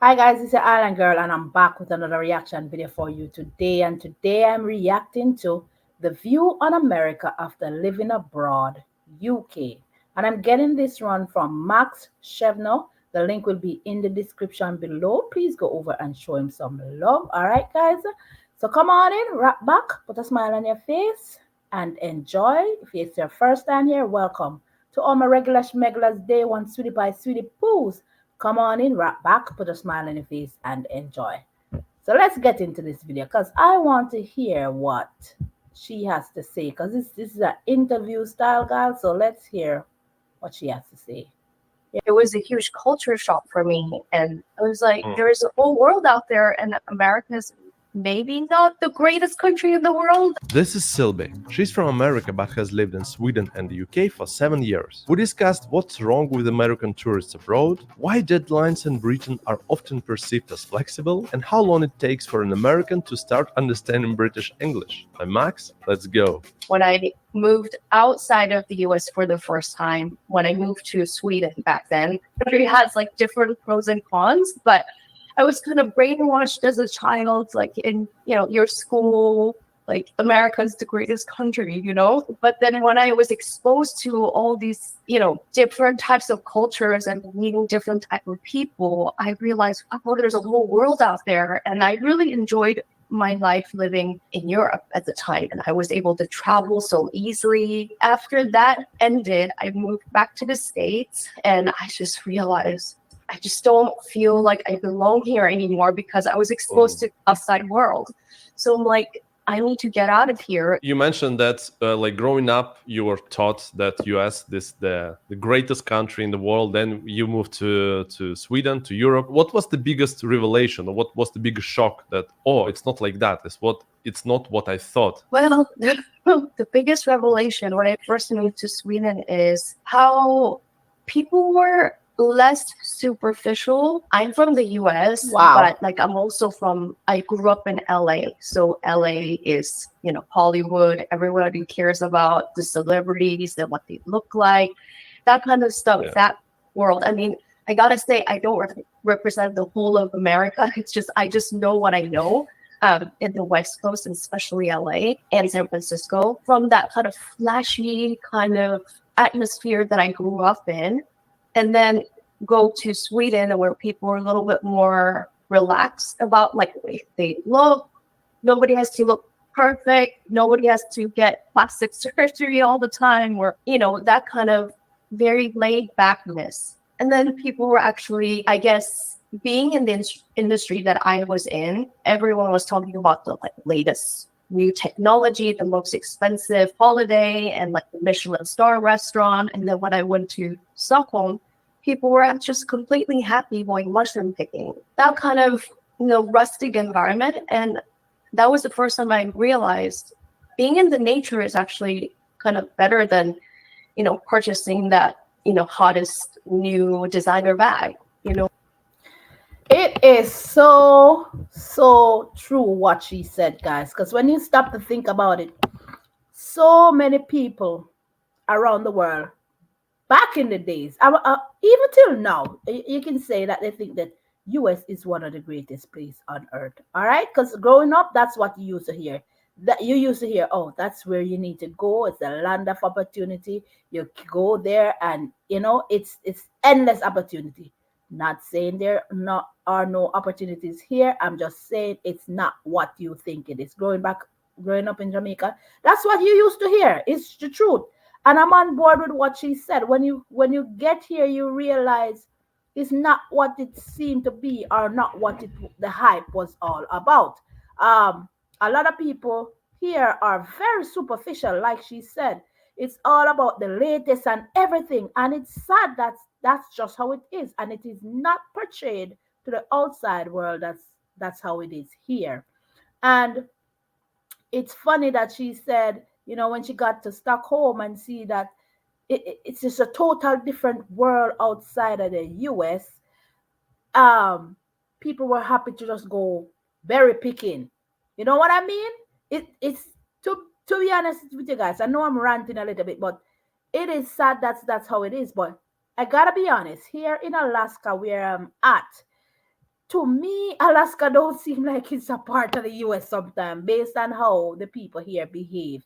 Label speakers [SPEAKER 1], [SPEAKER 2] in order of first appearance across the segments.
[SPEAKER 1] Hi guys, it's your Island Girl and I'm back with another reaction video for you today. And today I'm reacting to The View on America After Living Abroad, UK. And I'm getting this one from Max Chevno. The link will be in the description below. Please go over and show him some love. All right, guys. So come on in, wrap back, put a smile on your face, and enjoy. If it's your first time here, welcome to all my regular schmeglers, day one, sweetie pie, sweetie poos. Come on in, wrap back, put a smile on your face, and enjoy. So let's get into this video because I want to hear what she has to say because this is an interview style, guys. So let's hear what she has to say.
[SPEAKER 2] It was a huge culture shock for me. And I was like,
[SPEAKER 3] Mm.
[SPEAKER 2] there is a whole world out there, and America is maybe not the greatest country in the world.
[SPEAKER 3] This is Sylvie. She's from America but has lived in Sweden and the UK for 7 years. We discussed what's wrong with American tourists abroad, why deadlines in Britain are often perceived as flexible, and how long it takes for an American to start understanding British English. I'm Max, let's go.
[SPEAKER 2] When I moved outside of the US for the first time, when I moved to Sweden back then, country has like different pros and cons, but I was kind of brainwashed as a child, like in, your school, like America's the greatest country, But then when I was exposed to all these, different types of cultures and meeting different type of people, I realized, oh, there's a whole world out there. And I really enjoyed my life living in Europe at the time. And I was able to travel so easily. After that ended, I moved back to the States and I just realized I just don't feel like I belong here anymore because I was exposed to outside world. So I'm like, I need to get out of here.
[SPEAKER 3] You mentioned that like growing up, you were taught that US is the greatest country in the world. Then you moved to Sweden, to Europe. What was the biggest revelation, or what was the biggest shock that, oh, it's not like that. It's not what I thought?
[SPEAKER 2] Well, the biggest revelation when I first moved to Sweden is how people were less superficial. I'm from the US,
[SPEAKER 1] Wow.
[SPEAKER 2] but like I grew up in LA. So LA is, Hollywood. Everybody cares about the celebrities and what they look like, that kind of stuff, that world. I mean, I gotta say, I don't represent the whole of America. I just know what I know. In the West Coast, and especially LA and San Francisco, from that kind of flashy kind of atmosphere that I grew up in. And then go to Sweden where people are a little bit more relaxed about like the way they look. Nobody has to look perfect. Nobody has to get plastic surgery all the time, or, that kind of very laid backness. And then people were actually, I guess, being in the industry that I was in, everyone was talking about the latest new technology, the most expensive holiday, and like the Michelin star restaurant. And then when I went to Stockholm, people were just completely happy going mushroom picking. That kind of, rustic environment. And that was the first time I realized being in the nature is actually kind of better than, purchasing that, hottest new designer bag,
[SPEAKER 1] It is so true what she said, guys. Because when you stop to think about it, so many people around the world back in the days, even till now, you can say that they think that US is one of the greatest places on earth. All right, because growing up, that's what you used to hear. That you used to hear, oh, that's where you need to go. It's a land of opportunity. You go there, and it's endless opportunity. Not saying there not are no opportunities here. I'm just saying it's not what you think it is. Growing up in Jamaica, that's what you used to hear. It's the truth. And I'm on board with what she said. When you get here, you realize it's not what it seemed to be, or not what the hype was all about. A lot of people here are very superficial, like she said. It's all about the latest and everything, and it's sad that that's just how it is, and it is not portrayed to the outside world. That's how it is here. And it's funny that she said, when she got to Stockholm and see that it's just a total different world outside of the US. People were happy to just go berry picking. You know what I mean? It's to be honest with you guys. I know I'm ranting a little bit, but it is sad that's how it is. But I gotta be honest. Here in Alaska, where I'm at, to me, Alaska don't seem like it's a part of the US sometimes, based on how the people here behave.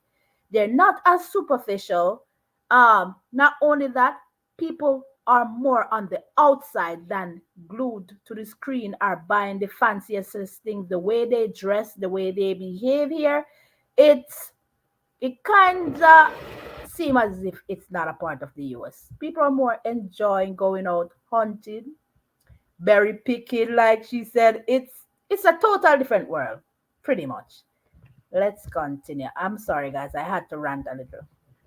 [SPEAKER 1] They're not as superficial. Not only that, people are more on the outside than glued to the screen are buying the fanciest things. The way they dress, the way they behave here, it's it kinda seems as if it's not a part of the US. People are more enjoying going out hunting, berry picking, like she said. It's a total different world, pretty much. Let's continue. I'm sorry, guys. I had to rant a little.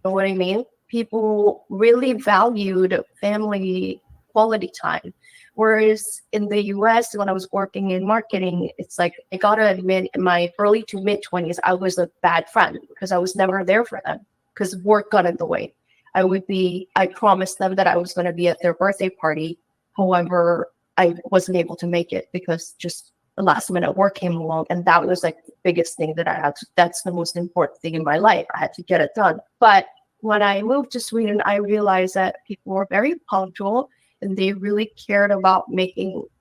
[SPEAKER 2] know what I mean? People really valued family quality time. Whereas in the US, when I was working in marketing, it's like I gotta admit, in my early to mid 20s, I was a bad friend because I was never there for them because work got in the way. I promised them that I was going to be at their birthday party. However, I wasn't able to make it because just the last minute work came along. And that was like the biggest thing that I had to, that's the most important thing in my life. I had to get it done. But when I moved to Sweden, I realized that people were very punctual and they really cared about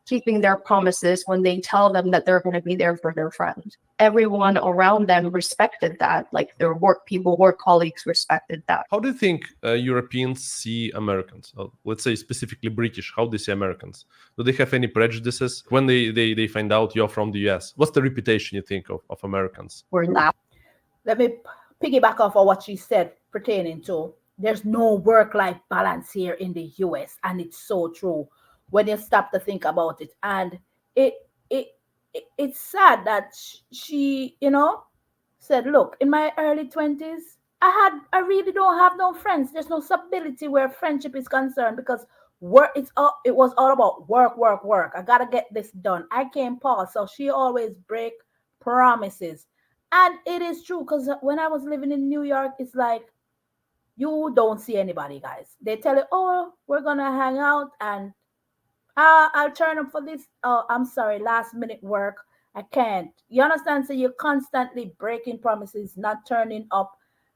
[SPEAKER 2] keeping their promises when they tell them that they're going to be there for their friend. Everyone around them respected that, like their work colleagues respected that.
[SPEAKER 3] How do you think Europeans see Americans? Let's say specifically British. How do they see Americans? Do they have any prejudices when they find out you're from the US? What's the reputation you think of Americans?
[SPEAKER 2] We're loud.
[SPEAKER 1] Let me piggyback off of what she said pertaining to there's no work-life balance here in the US, and it's so true when you stop to think about it. And it it, it's sad that she, said, look, in my early 20s, I really don't have no friends. There's no stability where friendship is concerned because it was all about work, work, work. I gotta get this done. I can't pause. So she always break promises. And it is true because when I was living in New York, it's like you don't see anybody, guys. They tell you, oh, we're gonna hang out and I'll turn up for this. Oh, I'm sorry, last minute work. I can't. You understand? So you're constantly breaking promises, not turning up.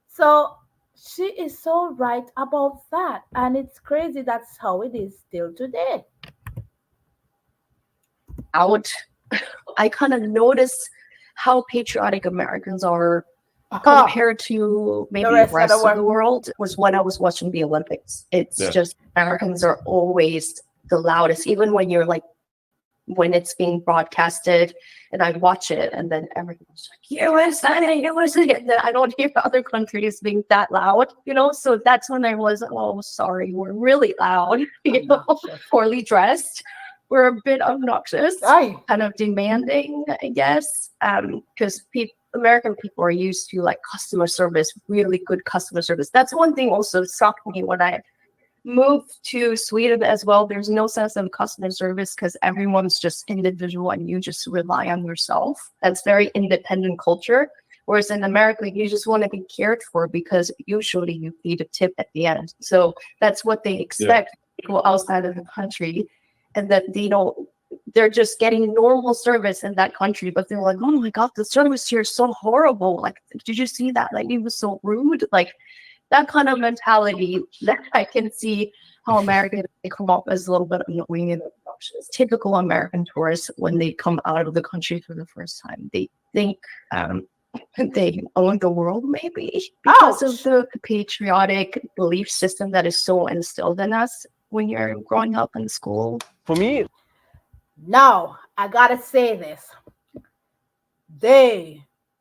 [SPEAKER 1] So she is so right about that. And it's crazy that's how it is still today.
[SPEAKER 2] Out. I kind of notice how patriotic Americans are compared to maybe the rest of the world was when I was watching the Olympics. It's just Americans are always the loudest, even when you're like, when it's being broadcasted and I watch it and then everyone's like, USA, USA. And then I don't hear other countries being that loud, So that's when I was, oh, sorry, we're really loud, poorly dressed. We're a bit obnoxious, kind of demanding, I guess, because American people are used to like customer service, really good customer service. That's one thing also shocked me when I moved to Sweden as well. There's no sense of customer service because everyone's just individual and you just rely on yourself. That's very independent culture. Whereas in America, you just want to be cared for because usually you feed a tip at the end. So that's what they expect people outside of the country. And that they're just getting normal service in that country, but they're like, oh my God, the service here is so horrible. Like, did you see that? Like, it was so rude. Like, that kind of mentality that I can see how Americans they come up as a little bit annoying and obnoxious. Typical American tourists, when they come out of the country for the first time, they think they own the world, maybe because of the patriotic belief system that is so instilled in us when you're growing up in school.
[SPEAKER 3] For me,
[SPEAKER 1] now I gotta say this.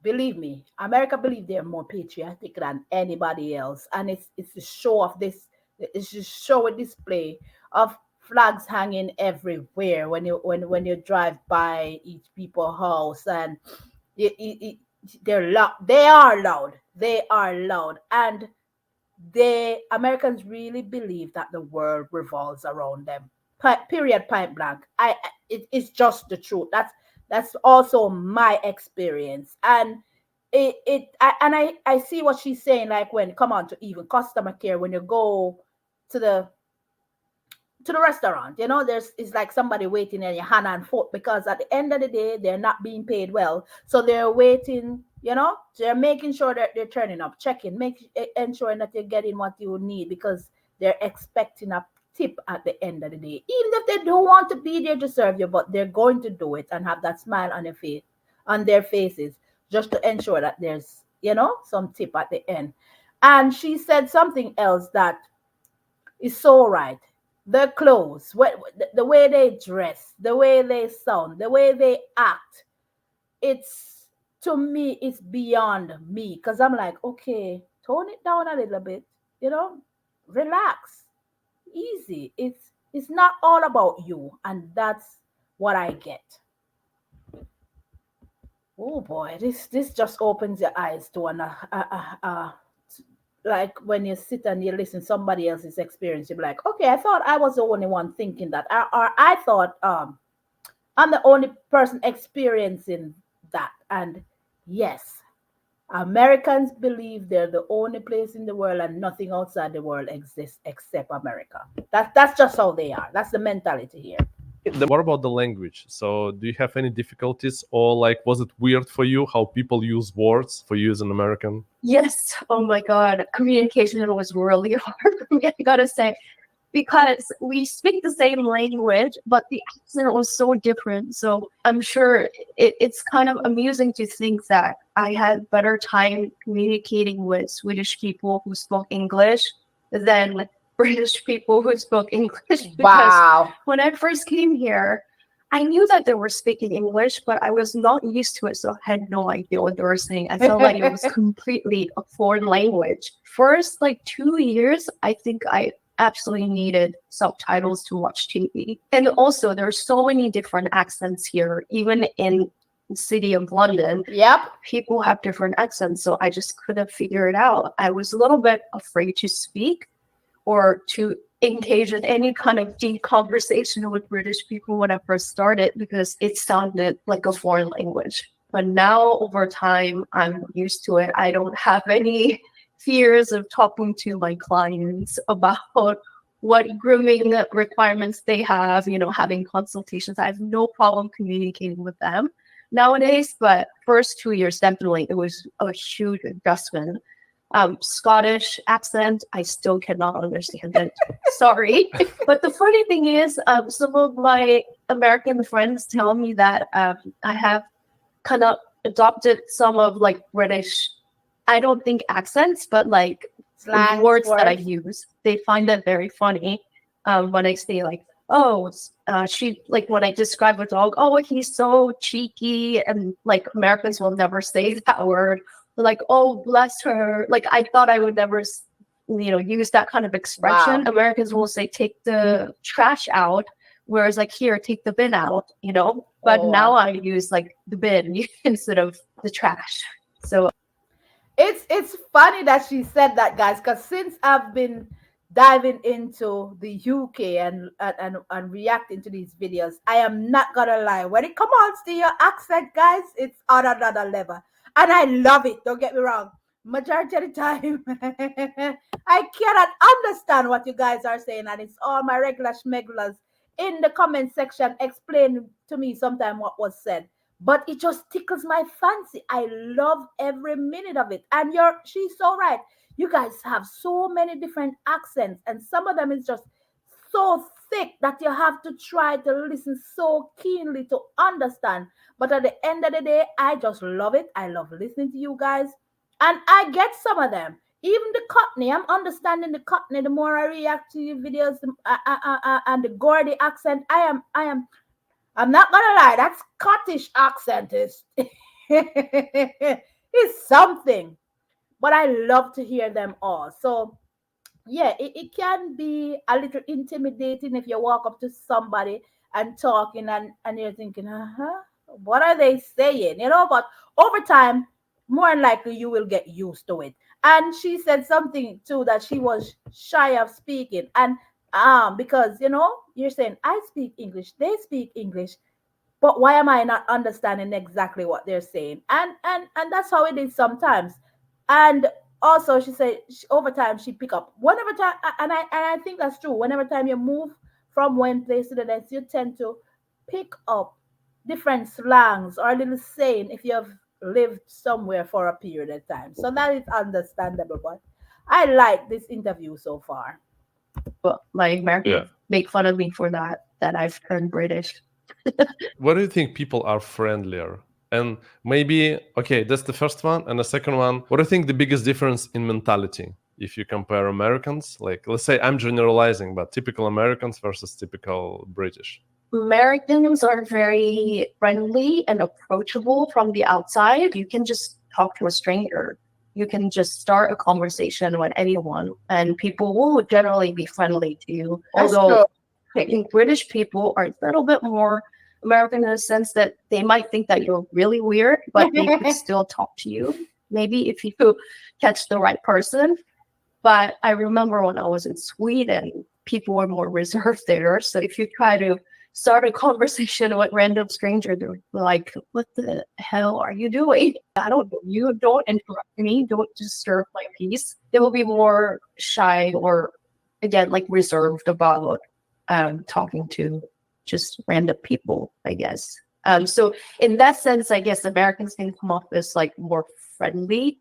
[SPEAKER 1] Believe me, America believe they're more patriotic than anybody else. And it's the show of this, it's just show a display of flags hanging everywhere when you drive by each people's house, and they're loud. They are loud. And the Americans really believe that the world revolves around them. Period, point blank. It's just the truth. That's also my experience. And I see what she's saying, like when come on to even customer care, when you go to the restaurant, it's like somebody waiting in your hand and foot, because at the end of the day they're not being paid well, so they're waiting, they're making sure that they're turning up, checking, ensuring that you're getting what you need, because they're expecting a tip at the end of the day. Even if they don't want to be there to serve you, but they're going to do it and have that smile on their face, on their faces, just to ensure that there's, some tip at the end. And she said something else that is so right. Their clothes, the way they dress, the way they sound, the way they act, it's, to me, it's beyond me. Because I'm like, okay, tone it down a little bit, you know, relax, easy. It's not all about you, and that's what I get. Oh boy, this just opens your eyes to like when you sit and you listen somebody else's experience, you're like, okay, I thought I was the only one thinking that, or I thought I'm the only person experiencing that. And yes, Americans believe they're the only place in the world and nothing outside the world exists except America. That's just how they are. That's the mentality here.
[SPEAKER 3] What about the language? So, do you have any difficulties, or like, was it weird for you how people use words for you as an American?
[SPEAKER 2] Yes. Oh my God. Communication was really hard for me, I gotta say, because we speak the same language, but the accent was so different. So I'm sure it's kind of amusing to think that I had better time communicating with Swedish people who spoke English than British people who spoke English. Because
[SPEAKER 1] Wow.
[SPEAKER 2] when I first came here, I knew that they were speaking English, but I was not used to it, so I had no idea what they were saying. I felt like it was completely a foreign language. First, like 2 years, I think I absolutely needed subtitles to watch TV. And also, there's so many different accents here, even in the city of London.
[SPEAKER 1] Yep.
[SPEAKER 2] People have different accents, so I just couldn't figure it out. I was a little bit afraid to speak or to engage in any kind of deep conversation with British people when I first started, because it sounded like a foreign language. But now over time, I'm used to it. I don't have any fears of talking to my clients about what grooming requirements they have, having consultations. I have no problem communicating with them nowadays, but first 2 years, definitely, it was a huge adjustment. Scottish accent, I still cannot understand it. Sorry. But the funny thing is, some of my American friends tell me that I have kind of adopted some of like British, I don't think accents, but like
[SPEAKER 1] Slang
[SPEAKER 2] words that I use. They find that very funny when I say like, oh, she, like when I describe a dog, oh, he's so cheeky, and like Americans will never say that word. Like, oh, bless her. Like, I thought I would never, use that kind of expression.
[SPEAKER 1] Wow.
[SPEAKER 2] Americans will say, take the trash out. Whereas like here, take the bin out, But
[SPEAKER 1] Oh,
[SPEAKER 2] now
[SPEAKER 1] wow.
[SPEAKER 2] I use like the bin instead of the trash. So
[SPEAKER 1] It's funny that she said that, guys, because since I've been diving into the UK and reacting to these videos, I am not gonna lie. When it comes to your accent, guys, it's on another level, and I love it. Don't get me wrong. Majority of the time, I cannot understand what you guys are saying, and it's all my regular schmeglers in the comment section explain to me sometime what was said, but it just tickles my fancy. I love every minute of it. And she's so right. You guys have so many different accents, and some of them is just so thick that you have to try to listen so keenly to understand. But at the end of the day, I just love it. I love listening to you guys. And I get some of them. Even the Cockney, I'm understanding the Cockney the more I react to your videos, and the Gordy accent. I'm not gonna lie, that Scottish accent is is something. But I love to hear them all. So yeah, it can be a little intimidating if you walk up to somebody and talking, and you're thinking, what are they saying? But over time, more than likely you will get used to it. And she said something too that she was shy of speaking. And because you're saying I speak English, they speak English, but why am I not understanding exactly what they're saying? And that's how it is sometimes. And also, she said over time she pick up whenever time, and I think that's true. Whenever time you move from one place to the next, you tend to pick up different slangs or a little saying if you've lived somewhere for a period of time. So that is understandable. But I like this interview so far.
[SPEAKER 2] But my Americans
[SPEAKER 3] Yeah.
[SPEAKER 2] make fun of me for that I've turned British.
[SPEAKER 3] Where do you think people are friendlier? And maybe, okay, that's the first one. And the second one, what do you think the biggest difference in mentality if you compare Americans? Like, let's say I'm generalizing, but typical Americans versus typical British.
[SPEAKER 2] Americans are very friendly and approachable from the outside. You can just talk to a stranger. You can just start a conversation with anyone, and people will generally be friendly to you.
[SPEAKER 1] That's
[SPEAKER 2] Although
[SPEAKER 1] true.
[SPEAKER 2] I think British people are a little bit more American in the sense that they might think that you're really weird, but they could still talk to you. Maybe if you catch the right person. But I remember when I was in Sweden, people were more reserved there. So if you try to start a conversation with random stranger, they're like, "What the hell are you doing? I don't know you. Don't interrupt me. Don't disturb my peace." They will be more shy or, again, like reserved about talking to just random people, I guess. So in that sense, I guess Americans can come off as like more friendly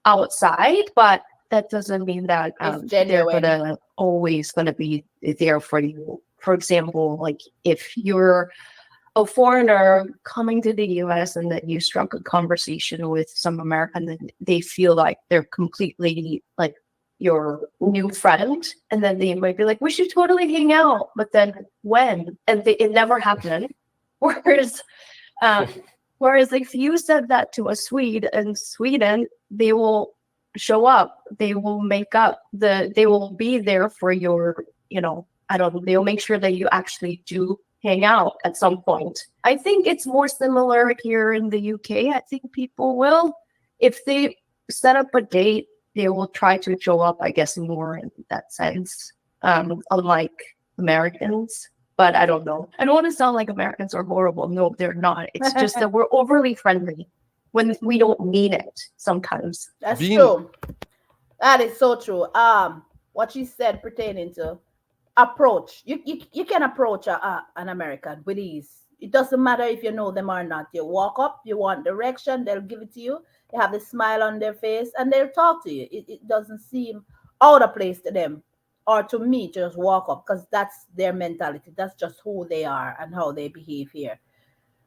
[SPEAKER 2] outside, but that doesn't mean that
[SPEAKER 1] It's
[SPEAKER 2] they're
[SPEAKER 1] genuine.
[SPEAKER 2] always gonna be there for you. For example, like if you're a foreigner coming to the US and that you struck a conversation with some American, then they feel like they're completely like your new friend, and then they might be like, "We should totally hang out," but then when? And it never happened. Whereas, um, whereas if you said that to a Swede in Sweden, they will show up. They will make up they will be there for your, I don't know, they'll make sure that you actually do hang out at some point. I think it's more similar here in the UK. I think people will, if they set up a date, they will try to show up, I guess, more in that sense, unlike Americans. But I don't know. I don't want to sound like Americans are horrible. No, they're not. It's just that we're overly friendly when we don't mean it sometimes.
[SPEAKER 1] That's
[SPEAKER 3] Being
[SPEAKER 1] true. That is so true. What you said pertaining to approach. You can approach an American with ease. It doesn't matter if you know them or not. You walk up, you want direction, they'll give it to you. They have a smile on their face and they'll talk to you. It doesn't seem out of place to them or to me to just walk up because that's their mentality. That's just who they are and how they behave here.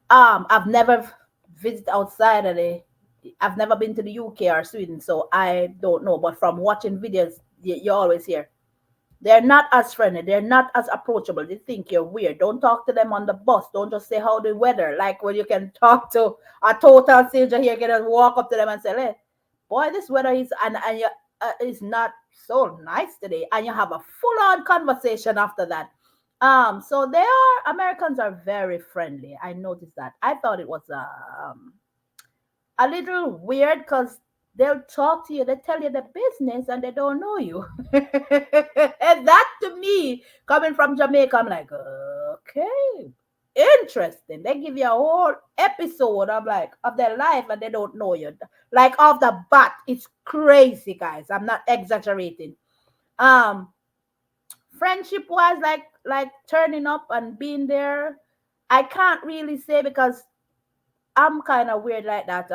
[SPEAKER 1] I've never visited outside of the. I've never been to the UK or Sweden, so I don't know. But from watching videos, you always hear they're not as friendly. They're not as approachable. They think you're weird. Don't talk to them on the bus. Don't just say how the weather. Like when you can talk to a total stranger here, you can just walk up to them and say, "Hey, boy, this weather is not so nice today," and you have a full-on conversation after that. So they are Americans are very friendly. I noticed that. I thought it was a little weird because they'll talk to you, they tell you the business, and they don't know you. And that to me, coming from Jamaica, I'm like, okay, interesting. They give you a whole episode of like of their life, and they don't know you. Like off the bat, it's crazy, guys. I'm not exaggerating. Um, Friendship wise, like turning up and being there, I can't really say because I'm kind of weird like that.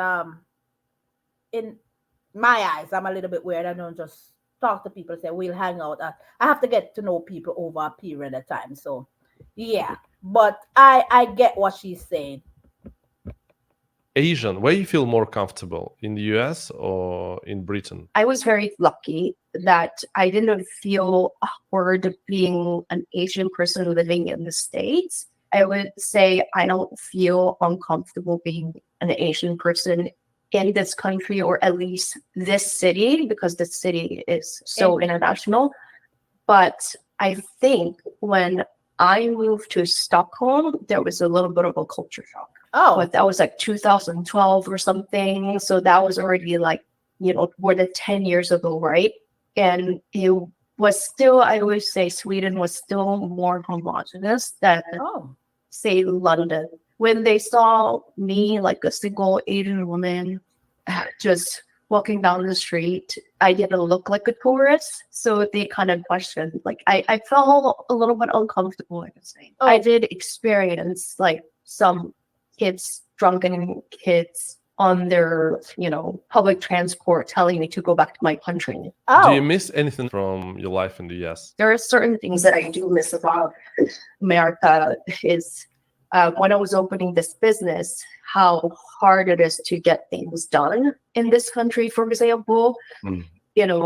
[SPEAKER 1] In my eyes, I'm a little bit weird. I don't just talk to people, say we'll hang out. I have to get to know people over a period of time. So, yeah. But I get what she's saying.
[SPEAKER 3] Asian, where you feel more comfortable, in the US or in Britain?
[SPEAKER 2] I was very lucky that I didn't feel awkward being an Asian person living in the States. I would say I don't feel uncomfortable being an Asian person in this country, or at least this city, because the city is so international. But I think when I moved to Stockholm, there was a little bit of a culture shock.
[SPEAKER 1] Oh,
[SPEAKER 2] But that was like 2012 or something. So that was already like, more than 10 years ago, right? And it was still, I would say Sweden was still more homogenous than,
[SPEAKER 1] oh,
[SPEAKER 2] say, London. When they saw me, like a single Asian woman, just walking down the street, I didn't look like a tourist. So they kind of questioned, like, I felt a little bit uncomfortable, I could say.
[SPEAKER 1] Oh.
[SPEAKER 2] I did experience like some drunken kids on their, public transport telling me to go back to my country.
[SPEAKER 3] Do you
[SPEAKER 1] Oh,
[SPEAKER 3] miss anything from your life in the US?
[SPEAKER 2] There are certain things that I do miss about America is when I was opening this business, how hard it is to get things done in this country, for example.
[SPEAKER 3] Mm.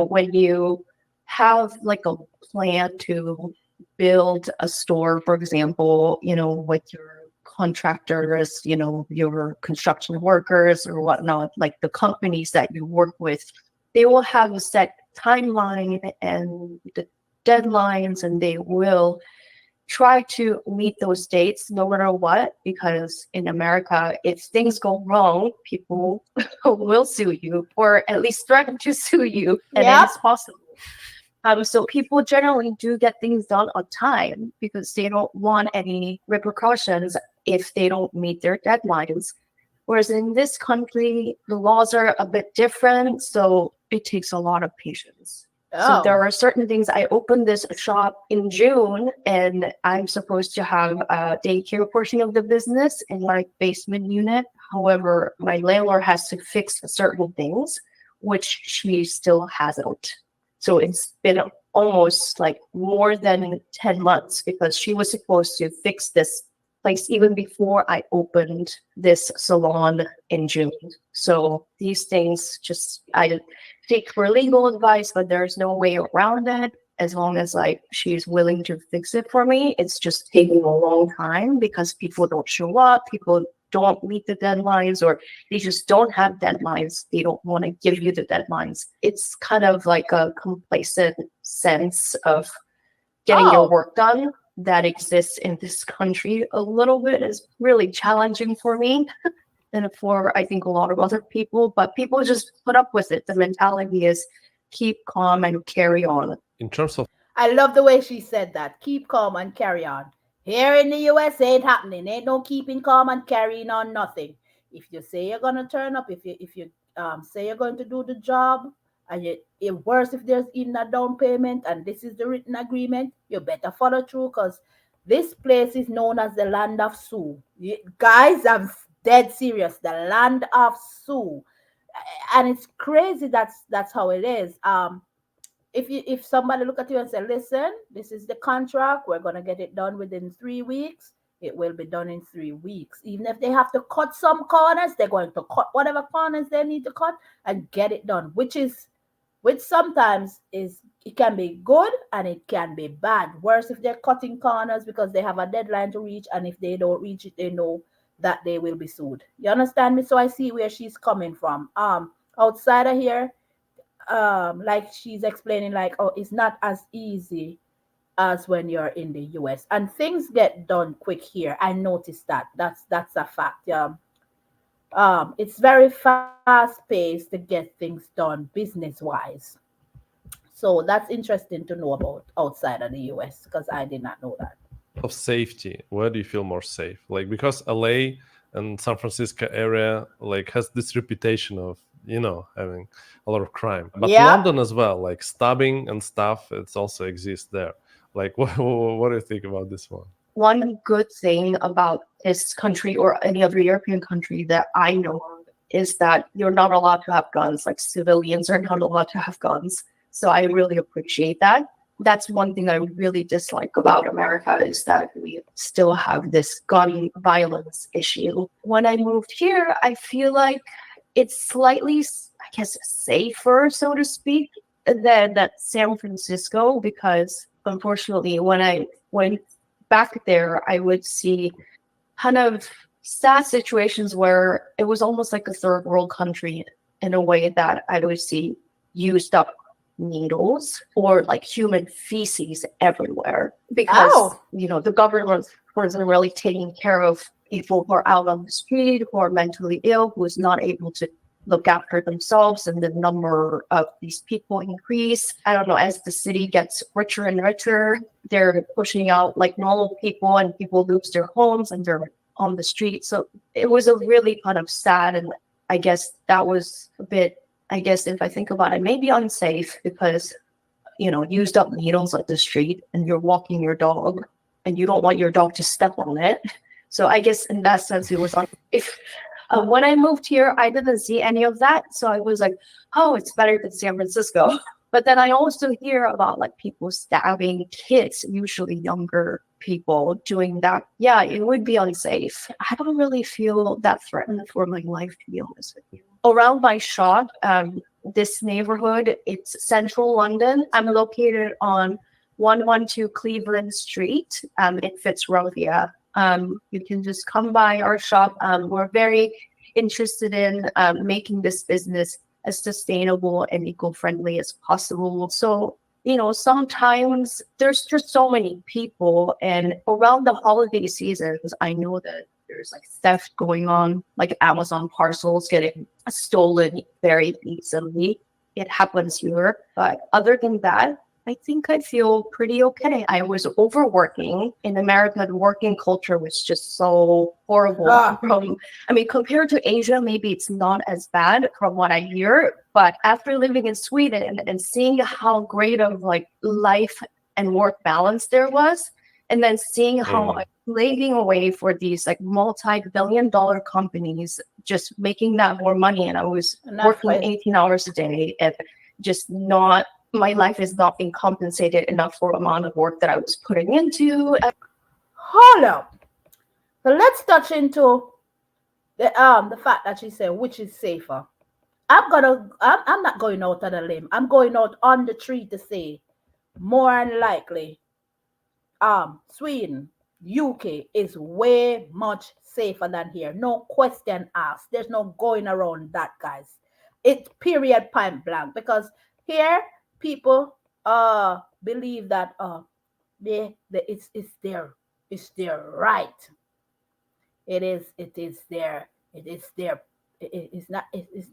[SPEAKER 2] When you have like a plan to build a store, for example, with your contractors, your construction workers or whatnot, like the companies that you work with, they will have a set timeline and the deadlines, and they will try to meet those dates no matter what, because in America, if things go wrong, people will sue you or at least threaten to sue you, and
[SPEAKER 1] yep.
[SPEAKER 2] it's possible. So people generally do get things done on time because they don't want any repercussions if they don't meet their deadlines. Whereas in this country, the laws are a bit different, so it takes a lot of patience. So there
[SPEAKER 1] Oh,
[SPEAKER 2] are certain things. I opened this shop in June, and I'm supposed to have a daycare portion of the business in my basement unit. However, my landlord has to fix certain things, which she still hasn't. So it's been almost like more than 10 months because she was supposed to fix this place even before I opened this salon in June. So these things I take for legal advice, but there's no way around it. As long as she's willing to fix it for me, it's just taking a long time because people don't show up, people don't meet the deadlines, or they just don't have deadlines. They don't want to give you the deadlines. It's kind of like a complacent sense of getting your work done that exists in this country a little bit. Is really challenging for me and for, I think, a lot of other people, but people just put up with it. The mentality is keep calm and carry on.
[SPEAKER 3] In terms of
[SPEAKER 1] I love the way she said that. Keep calm and carry on. Here in the US, ain't happening. Ain't no keeping calm and carrying on nothing. If you say you're gonna turn up, if you say you're going to do the job, and it worse if there's even a down payment, and this is the written agreement, you better follow through because this place is known as the land of Sioux. Guys, I'm dead serious. The land of Sioux, and it's crazy. That's how it is. If somebody look at you and say, listen, this is the contract, we're going to get it done within 3 weeks, it will be done in 3 weeks. Even if they have to cut some corners, they're going to cut whatever corners they need to cut and get it done, which sometimes is, it can be good and it can be bad. Worse if they're cutting corners because they have a deadline to reach, and if they don't reach it, they know that they will be sued. You understand me? So I see where she's coming from. Outside of here, like she's explaining, like, oh, it's not as easy as when you're in the US, and things get done quick here. I noticed that. That's a fact. It's very fast paced to get things done business wise. So that's interesting to know about outside of the US because I did not know that.
[SPEAKER 3] safety, where do you feel more safe? Like, because LA and San Francisco area has this reputation of having a lot of crime, but
[SPEAKER 1] Yeah.
[SPEAKER 3] London as well, like stabbing and stuff, it's also exists there. Like, what do you think about this one?
[SPEAKER 2] One good thing about this country or any other European country that I know of is that you're not allowed to have guns. Like, civilians are not allowed to have guns. So I really appreciate that. That's one thing I really dislike about America, is that we still have this gun violence issue. When I moved here, I feel like it's slightly, I guess, safer, so to speak, than San Francisco, because unfortunately, when I went back there, I would see kind of sad situations where it was almost like a third world country, in a way that I would see used up needles or like human feces everywhere, because the government wasn't really taking care of people who are out on the street, who are mentally ill, who is not able to look after themselves, and the number of these people increase. I don't know, as the city gets richer and richer, they're pushing out like normal people, and people lose their homes and they're on the street. So it was a really kind of sad, and I guess that was a bit, I guess if I think about it, maybe unsafe, because used up needles at the street, and you're walking your dog and you don't want your dog to step on it. So I guess in that sense, it was if When I moved here, I didn't see any of that. So I was like, oh, it's better than San Francisco. But then I also hear about like people stabbing kids, usually younger people doing that. Yeah, it would be unsafe. I don't really feel that threatened for my life, to be honest with you. Around my shop, this neighborhood, it's central London. I'm located on 112 Cleveland Street in Fitzrovia. You can just come by our shop. We're very interested in making this business as sustainable and eco-friendly as possible. So, sometimes there's just so many people, and around the holiday seasons, I know that there's like theft going on, like Amazon parcels getting stolen very easily. It happens here. But other than that, I think I feel pretty okay. I was overworking. In America, the working culture was just so horrible. Compared to Asia, maybe it's not as bad from what I hear. But after living in Sweden and seeing how great of like life and work balance there was, and then seeing how I'm slaving away for these like multi-billion-dollar companies, just making that more money, and I was working 18 hours a day and just not. My life is not being compensated enough for the amount of work that I was putting into.
[SPEAKER 1] Hold up. So let's touch into the fact that she said which is safer. I'm not going out on a limb. I'm going out on the tree to say more than likely Sweden, UK is way much safer than here. No question asked. There's no going around that, guys. It's period point blank, because here people believe that it's their right. It's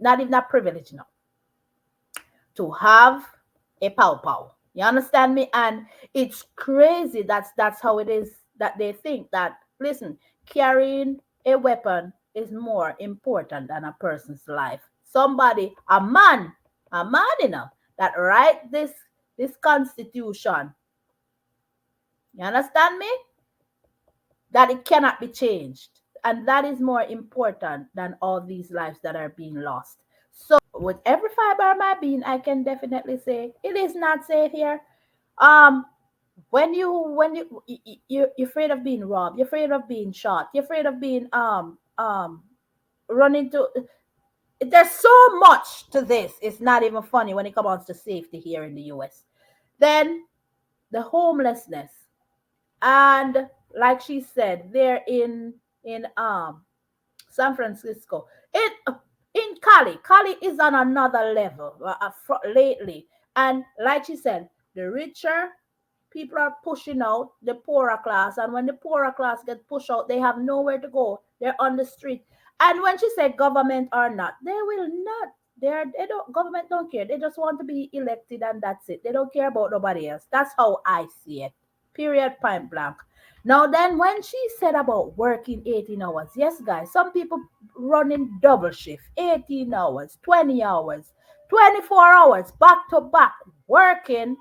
[SPEAKER 1] not even a privilege now to have a pow. You understand me? And it's crazy that's how it is, that they think that, listen, carrying a weapon is more important than a person's life. Somebody, a man enough that write this constitution, you understand me, that it cannot be changed, and that is more important than all these lives that are being lost. So with every fiber of my being, I can definitely say it is not safe here. When you're afraid of being robbed, you're afraid of being shot, you're afraid of being run into. There's so much to this. It's not even funny when it comes to safety here in the US. Then the homelessness, and like she said, they're in San Francisco. In Cali is on another level lately. And like she said, the richer people are pushing out the poorer class, and when the poorer class get pushed out, they have nowhere to go. They're on the street. And when she said government or not, they will not. They don't. Government don't care. They just want to be elected, and that's it. They don't care about nobody else. That's how I see it. Period. Point blank. Now then, when she said about working 18 hours, yes, guys, some people running double shift, 18 hours, 20 hours, 24 hours, back to back, working.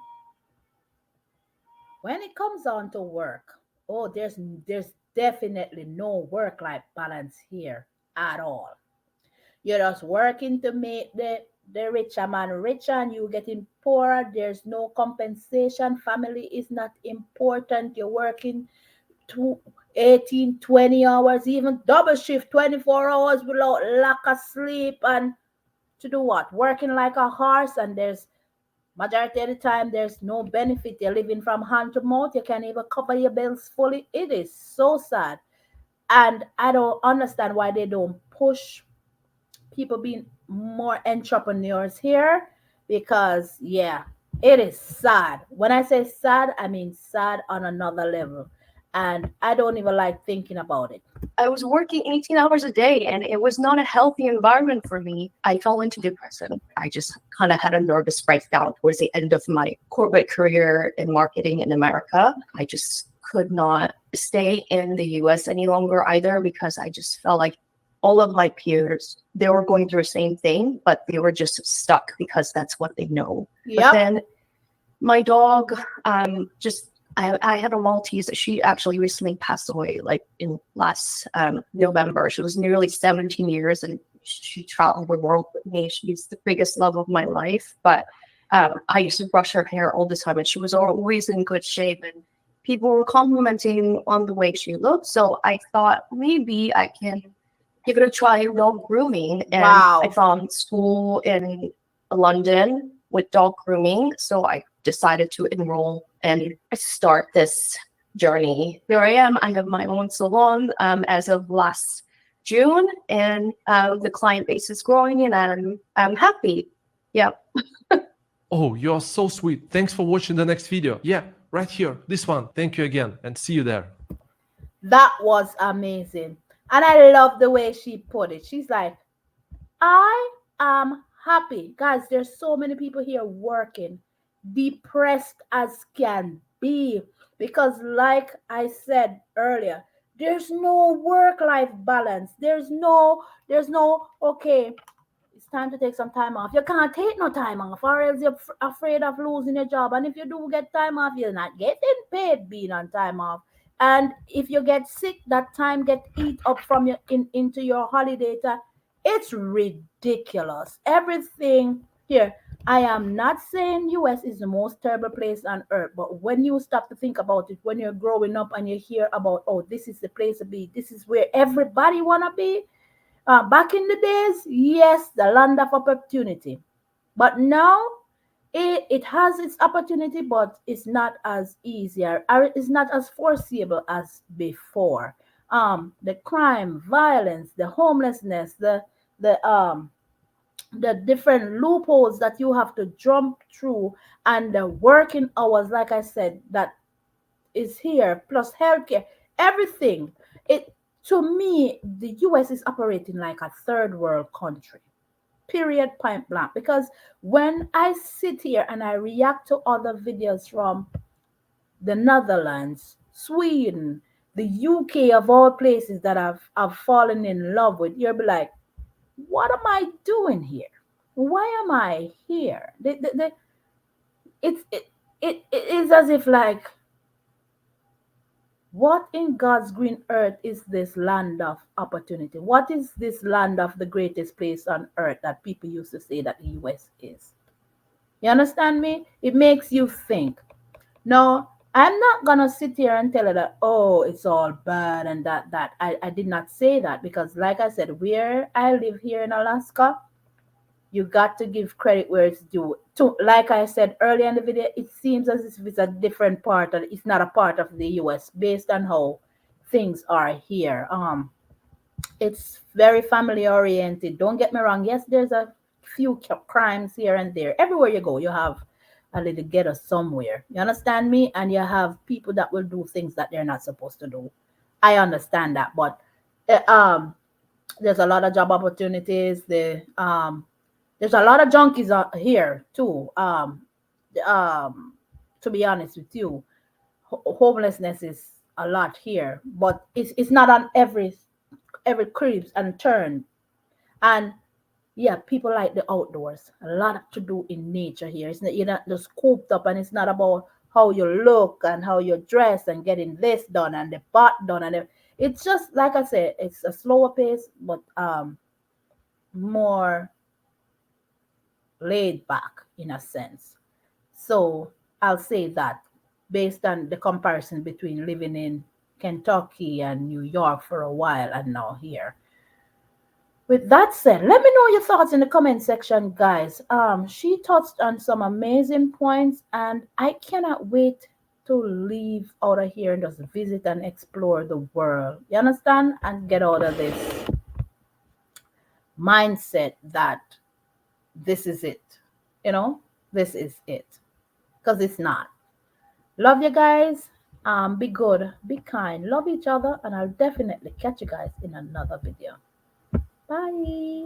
[SPEAKER 1] When it comes on to work, oh, there's definitely no work-life balance here at all. You're just working to make the richer man richer, and you getting poorer. There's no compensation. Family is not important. You're working 18, 20 hours, even double shift, 24 hours without lack of sleep, and to do what? Working like a horse, and there's majority of the time there's no benefit. You're living from hand to mouth. You can't even cover your bills fully. It is so sad. And I don't understand why they don't push people being more entrepreneurs here, because yeah, it is sad. When I say sad, I mean sad on another level. And I don't even like thinking about it.
[SPEAKER 2] I was working 18 hours a day, and it was not a healthy environment for me. I fell into depression. I just kind of had a nervous breakdown towards the end of my corporate career in marketing in America. I just could not stay in the US any longer either, because I just felt like all of my peers, they were going through the same thing, but they were just stuck because that's what they know.
[SPEAKER 1] Yep.
[SPEAKER 2] But then my dog just I had a Maltese. She actually recently passed away, like in last November. She was nearly 17 years, and she traveled the world with me. She's the biggest love of my life. But I used to brush her hair all the time, and she was always in good shape. And people were complimenting on the way she looked. So I thought maybe I can give it a try, dog grooming. And I
[SPEAKER 1] Wow.
[SPEAKER 2] found school in London with dog grooming. So I decided to enroll and start this journey. Here I am. I have my own salon as of last June, and the client base is growing, and I'm happy. Yeah.
[SPEAKER 3] Oh, you're so sweet. Thanks for watching the next video. Yeah, right here, this one. Thank you again, and see you there.
[SPEAKER 1] That was amazing. And I love the way she put it. She's like, I am happy. Guys, there's so many people here working, depressed as can be. Because, like I said earlier, there's no work-life balance. There's no, okay, it's time to take some time off. You can't take no time off, or else you're afraid of losing your job. And if you do get time off, you're not getting paid being on time off. And if you get sick, that time get eat up from your into your holiday time. It's ridiculous. Everything here. I am not saying US is the most terrible place on earth, but when you stop to think about it, when you're growing up and you hear about, oh, this is the place to be, this is where everybody wanna be, back in the days, yes, the land of opportunity. But now it has its opportunity, but it's not as easy, or it's not as foreseeable as before. The crime, violence, the homelessness, the um the different loopholes that you have to jump through, and the working hours, like I said, that is here, plus healthcare, everything. It To me, the US is operating like a third world country. Period, point blank. Because when I sit here and I react to other videos from the Netherlands, Sweden, the UK, of all places that I've fallen in love with, you'll be like, what am I doing here? Why am I here? It's it is as if like, what in God's green earth is this land of opportunity? What is this land of the greatest place on earth that people used to say that the US is? You understand me? It makes you think. No, I'm not gonna sit here and tell her that, oh, it's all bad and that. I did not say that, because like I said, where I live here in Alaska, you got to give credit where it's due. To, like I said earlier in the video, it seems as if it's a different part, and it's not a part of the US based on how things are here. It's very family oriented. Don't get me wrong. Yes, there's a few crimes here and there. Everywhere you go, you have a little ghetto somewhere. You understand me? And you have people that will do things that they're not supposed to do. I understand that, but uh, um, there's a lot of job opportunities. There's a lot of junkies out here too. Um, to be honest with you, homelessness is a lot here, but it's not on every creeps and turn. And yeah, people like the outdoors. A lot to do in nature here. It's not, you're not just cooped up, and it's not about how you look and how you dress and getting this done and the part done, it's just like I said, it's a slower pace, but more laid back in a sense. So I'll say that, based on the comparison between living in Kentucky and New York for a while and now here. With that said, let me know your thoughts in the comment section, guys. She touched on some amazing points, and I cannot wait to leave out of here and just visit and explore the world. You understand? And get out of this mindset that this is it. You know, this is it. Because it's not. Love you guys. Be good, be kind, love each other, and I'll definitely catch you guys in another video. Bye.